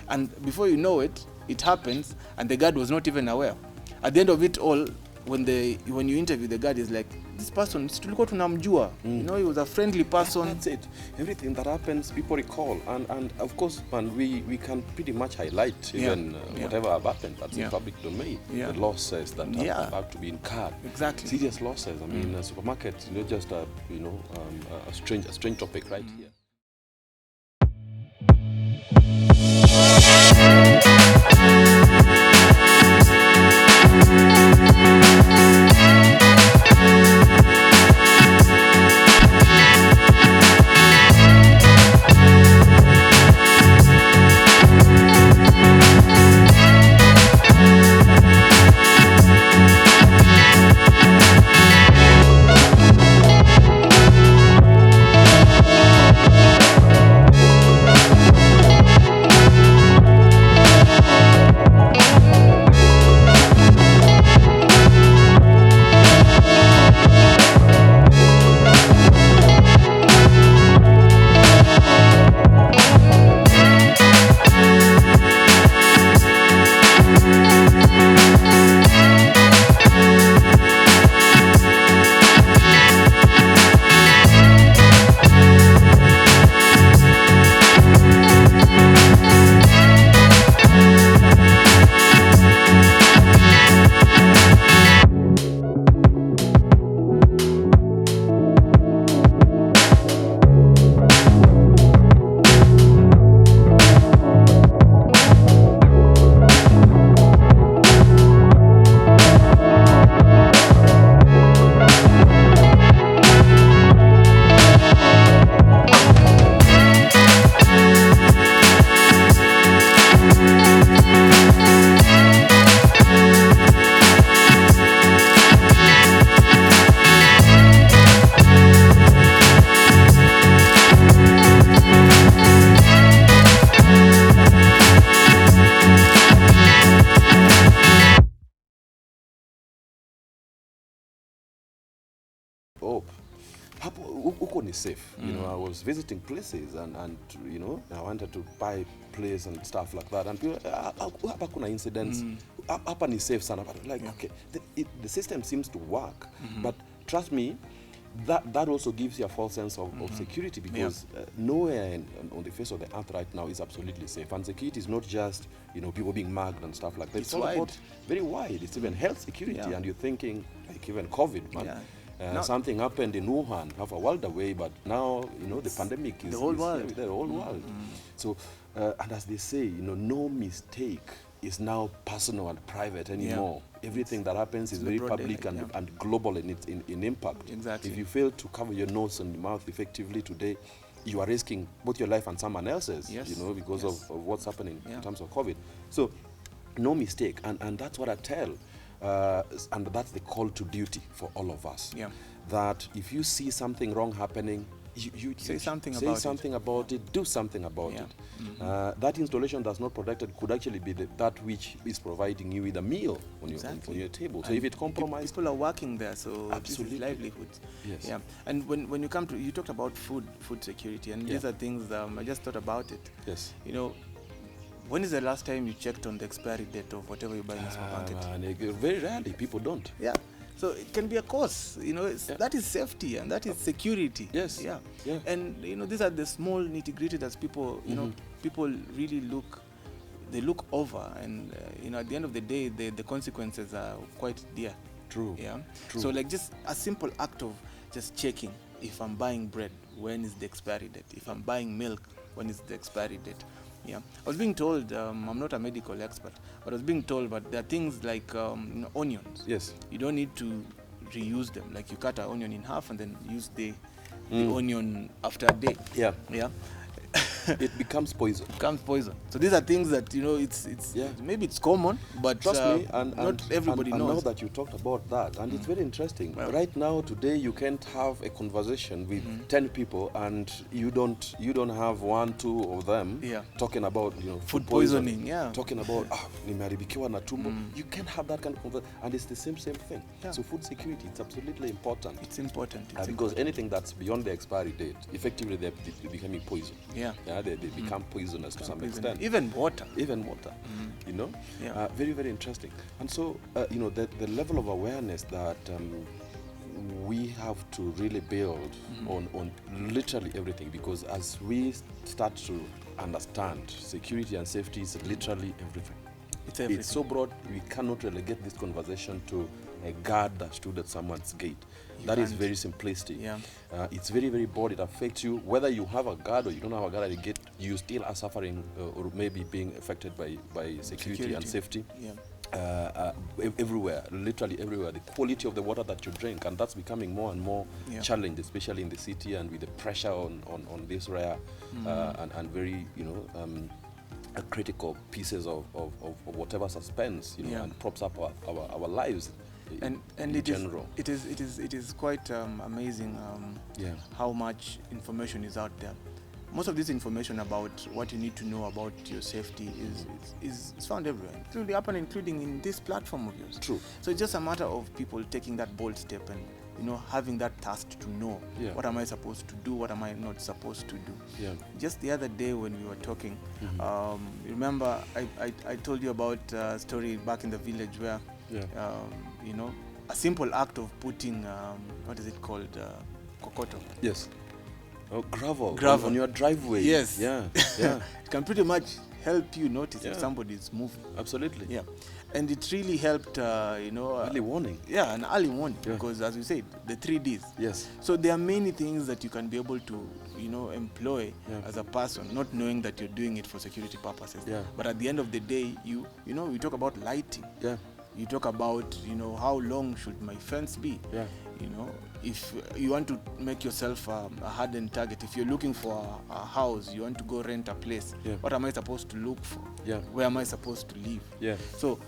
And before you know it, it happens, and the guard was not even aware. At the end of it all, when you interview the guard, is like, this person, tulikuwa tunamjua. You know, he was a friendly person. That's it. Everything that happens, people recall, and of course, man, we can pretty much highlight even whatever have happened. That's in public domain. The losses that have about to be incurred. Exactly. Serious losses. I mean, supermarkets, not just a strange topic right here. Huko ni safe. You know, I was visiting places and you know, I wanted to buy place and stuff like that, and people, hapa kuna incidents, hapa ni safe sana, but like, okay, the system seems to work, but trust me, that also gives you a false sense of security, because nowhere on the face of the earth right now is absolutely safe. And security is not just, you know, people being mugged and stuff like that. It's all about very wide. It's even health security, and you're thinking, like, even COVID, man. Something happened in Wuhan, half a world away, but now, you know, the pandemic is the whole world. The whole world. So, and as they say, you know, no mistake is now personal and private anymore. Everything that happens is very public and global in its in impact. Exactly. If you fail to cover your nose and mouth effectively today, you are risking both your life and someone else's, you know, because of what's happening in terms of COVID. So, no mistake, and that's what I tell. And that's the call to duty for all of us. That if you see something wrong happening, you say something about it, do something about it. That installation that's not protected could actually be that which is providing you with a meal on your table. So if it compromises, people are working there, so absolutely, this is livelihood. And when you come to, you talked about food security, and these are things I just thought about it. You know, when is the last time you checked on the expiry date of whatever you buy in the supermarket? Very rarely. People don't. So it can be a cause, you know, that is safety and that is security. And, you know, these are the small nitty-gritty that people, you know, people really look over, and, you know, at the end of the day, the consequences are quite dear. True. So, like, just a simple act of just checking, if I'm buying bread, when is the expiry date? If I'm buying milk, when is the expiry date? I was being told, I'm not a medical expert, but I was being told, but there are things like you know, onions. You don't need to reuse them. Like, you cut an onion in half and then use the onion after a day. It becomes poison. So these are things that, you know, it's maybe it's common, but trust me, and not everybody knows. And now that you talked about that, and it's very interesting. Right now, today, you can't have a conversation with 10 people, and you don't have 1, 2 of them talking about, you know, food poisoning. Talking about nimeharibikiwa na tumbo. You can't have that kind of conversation, and it's the same thing. So food security, it's absolutely important. It's important. Because anything that's beyond the expiry date, effectively they're becoming poison. they become poisonous to some extent. Even water. You know. Yeah. Very, very interesting. And so you know, the level of awareness that we have to really build on literally everything, because as we start to understand security and safety is literally everything. It's everything. It's so broad, we cannot relegate this conversation to a guard that stood at someone's gate. That is very simplistic. Yeah. It's very, very broad. It affects you. Whether you have a guard or you don't have a guard at the gate, you still are suffering or maybe being affected by security and safety. Yeah. Everywhere, literally everywhere. The quality of the water that you drink, and that's becoming more and more challenged, especially in the city and with the pressure on these rare and very, you know, critical pieces of whatever suspends, you know, and props up our lives. And in general. It is quite amazing how much information is out there. Most of this information about what you need to know about your safety is found everywhere, including in this platform of yours. True. So it's just a matter of people taking that bold step and, you know, having that task to know what am I supposed to do, what am I not supposed to do. Yeah. Just the other day when we were talking, remember I told you about a story back in the village where you know, a simple act of putting what is it called, kokoto. Yes. Oh, gravel on your driveway. Yes. Yeah. It can pretty much help you notice if somebody is moving. Absolutely. Yeah. And it really helped, you know. Early warning. Yeah, an early warning, because as we said, the 3 Ds. Yes. So there are many things that you can be able to, you know, employ as a person, not knowing that you're doing it for security purposes. Yeah. But at the end of the day, you know, we talk about lighting. Yeah. You talk about, you know, how long should my fence be? Yeah. You know, if you want to make yourself a hardened target, if you're looking for a house, you want to go rent a place, what am I supposed to look for? Yeah. Where am I supposed to live? Yeah. So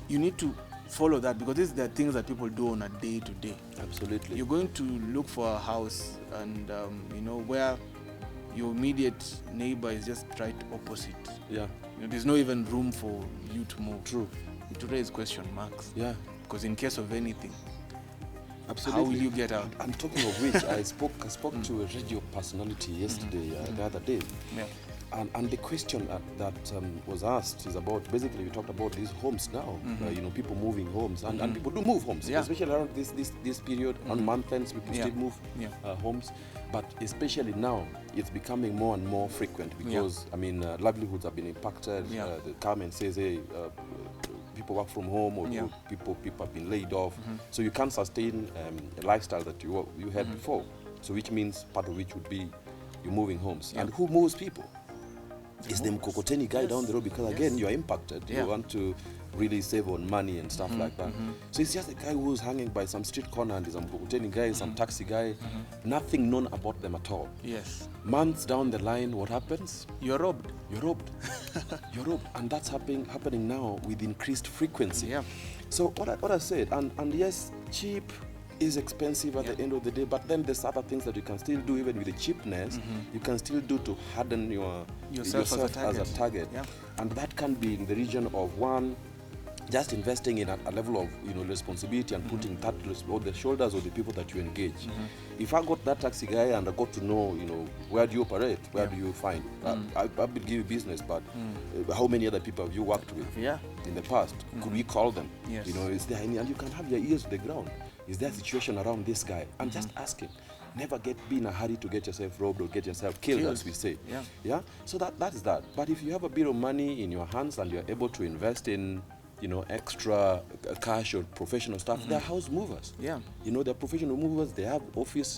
you need to follow that, because these are things that people do on a day-to-day. Absolutely. You're going to look for a house and, you know, where your immediate neighbor is just right opposite. Yeah. You know, there's no even room for you to move. True. To raise question marks. Yeah. Because in case of anything, absolutely. how will you get out? And talking of which, I spoke to a radio personality yesterday, the other day. Yeah. And the question that was asked is about, basically we talked about these homes now, you know, people moving homes, and people do move homes, especially around this period, on month ends, people still move homes, but especially now, it's becoming more and more frequent because, I mean, livelihoods have been impacted. The government says, hey, people work from home, or people have been laid off, so you can't sustain a lifestyle that you had before, so which means part of which would be you moving homes. And who moves people? Is the Mkokoteni guy down the road, because again you are impacted. You want to really save on money and stuff like that. So it's just a guy who's hanging by some street corner and is a Mkokoteni guy, some taxi guy, nothing known about them at all. Yes. Months down the line, what happens? You're robbed. You're robbed. You're robbed. And that's happening now with increased frequency. Yeah. So what I said, and yes, cheap is expensive at the end of the day, but then there's other things that you can still do even with the cheapness. You can still do to harden yourself as a target. Yeah. And that can be in the region of, one, just investing in a level of, you know, responsibility and putting that on the shoulders of the people that you engage. If I got that taxi guy and I got to know, you know, where do you operate, where do you find, I will give you business, but how many other people have you worked with in the past? Could we call them? Yes. You know, is there any, and you can have your ears to the ground. Is there a situation around this guy? And just ask him. Never be in a hurry to get yourself robbed or get yourself killed, as we say. Yeah. So that is that. But if you have a bit of money in your hands and you're able to invest in, you know, extra cash or professional stuff, they're house movers. Yeah. You know, they're professional movers. They have office,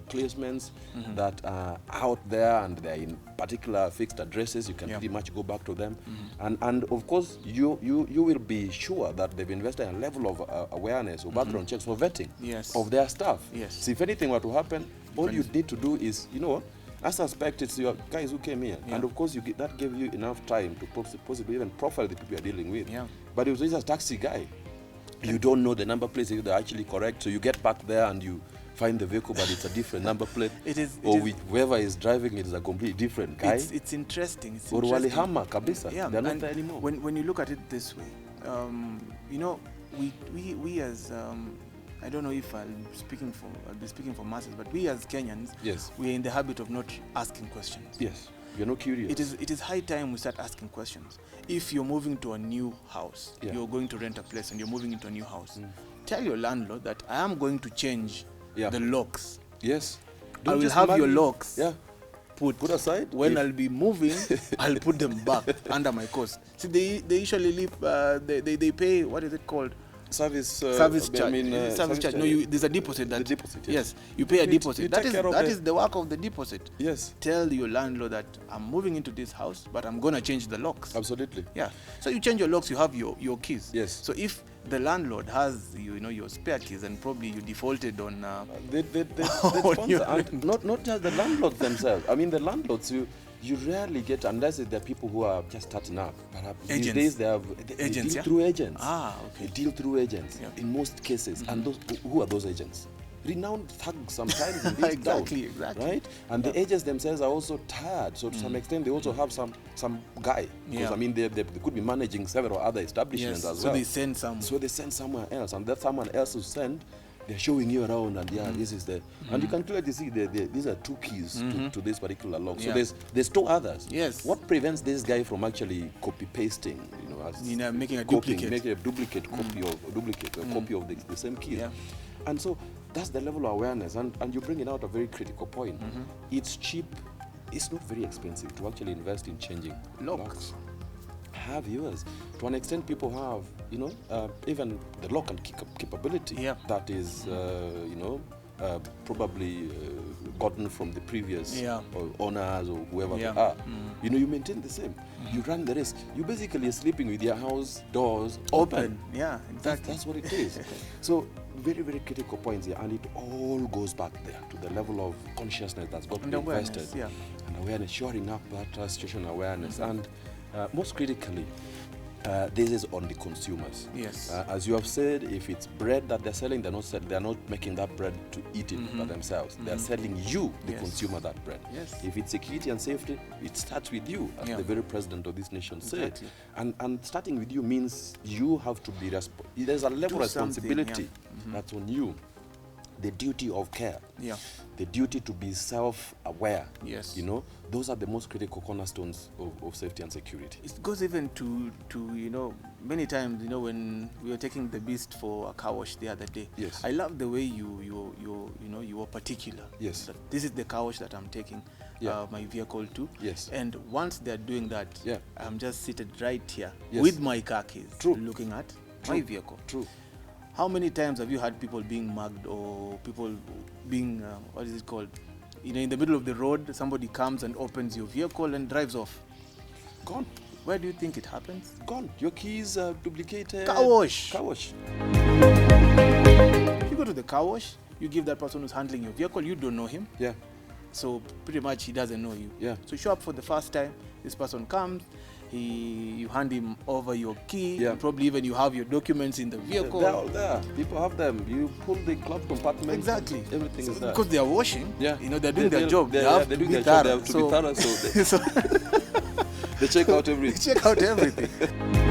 placements that are out there, and they're in particular fixed addresses. You can pretty much go back to them. And of course, you will be sure that they've invested in a level of awareness or background checks or vetting of their staff. Yes. So if anything were to happen, all you need to do is, you know, I suspect it's your guys who came here, and of course that gave you enough time to possibly even profile the people you're dealing with. But if it's a taxi guy, you don't know the number plates if they're actually correct, so you get back there and you find the vehicle, but it's a different number plate. Whoever is driving it is a completely different guy. It's interesting. Or walihama kabisa. They're not there anymore. When you look at it this way, you know, we as I don't know if I'll be speaking for masses, but we as Kenyans, Yes. we're in the habit of not asking questions. Yes. You're not curious. It is high time we start asking questions. If you're moving to a new house, Yeah. you're going to rent a place and you're moving into a new house, tell your landlord that I am going to change Yeah. the locks. Yes. I Don't will just have your marry- locks Yeah. put aside. when If- I'll be moving. I'll put them back under my cost. See, they usually leave. They pay, what is it called? Service Service charge. Service charge. No, there's a deposit. The deposit, yes. Yes, you pay a You deposit. That take care of that the- is the work of the deposit. Yes. Tell your landlord that I'm moving into this house, but I'm gonna change the locks. Absolutely. Yeah. So you change your locks, you have your keys. Yes. So if the landlord has your spare keys and probably you defaulted on They On sponsor, your and not just the landlords themselves. I mean, the landlords you rarely get, unless they're people who are just starting up. Perhaps these Agents. days they Agents, deal yeah? through agents. okay. They deal through agents Yeah. in most cases. And those who are those agents? Renowned thugs sometimes in this Exactly, town, exactly. right? And the agents themselves are also tired. So to some extent, they also have some guy. Because Yeah. I mean, they could be managing several other establishments Yes. as So well. they send some. So they send somewhere else, and that someone else who send, they're showing you around, and this is the, and you can clearly see these are two keys to this particular lock. So Yeah. there's two others. Yes. What prevents this guy from actually copy pasting, as Making a copying, duplicate. making a duplicate copy of a copy of the same keys? Yeah. And so that's the level of awareness, and you're bringing out a very critical point. It's cheap. It's not very expensive to actually invest in changing Locks. Have yours. To an extent, people have, even the lock and capability Yeah. that is, probably gotten from the previous Yeah. owners or whoever Yeah. they are. You maintain the same. You run the risk. You basically are sleeping with your house doors open. Yeah, exactly. That's what it is. So very, very critical points here, and it all goes back there to the level of consciousness that's got to And be awareness, invested, yeah. and awareness, shoring up that situational awareness, and most critically, this is on the consumers. Yes. As you have said, if it's bread that they're selling, they're not making that bread to eat it by themselves. They're selling you, the Yes. consumer, that bread. Yes. If it's security and safety, it starts with you, as Yeah. the very president of this nation said. Exactly. And starting with you means you have to be there's a level Do of something, responsibility yeah. that's on you. The duty of care. Yeah. The duty to be self-aware. Yes. Those are the most critical cornerstones of safety and security. It goes even to many times, when we were taking the beast for a car wash the other day. Yes. I love the way you were particular. Yes. That this is the car wash that I'm taking my vehicle to. Yes. And once they're doing that, Yeah. I'm just seated right here Yes. with my car keys, True. looking at my vehicle. True. How many times have you had people being mugged or people being, what is it called? In the middle of the road, somebody comes and opens your vehicle and drives off. Gone. Where do you think it happens? Gone. Your keys are duplicated. Car wash. Car wash. If you go to the car wash, you give that person who's handling your vehicle, you don't know him. Yeah. So pretty much he doesn't know you. Yeah. So you show up for the first time, this person comes, you hand him over your key, Yeah. probably even you have your documents in the vehicle. They're all there. People have them. You pull the glove compartment. Exactly. Everything is there. Because they are washing, Yeah. they're doing their job. They They're have to doing be their job. They thorough. have to be thorough. So so they check out everything. check out everything.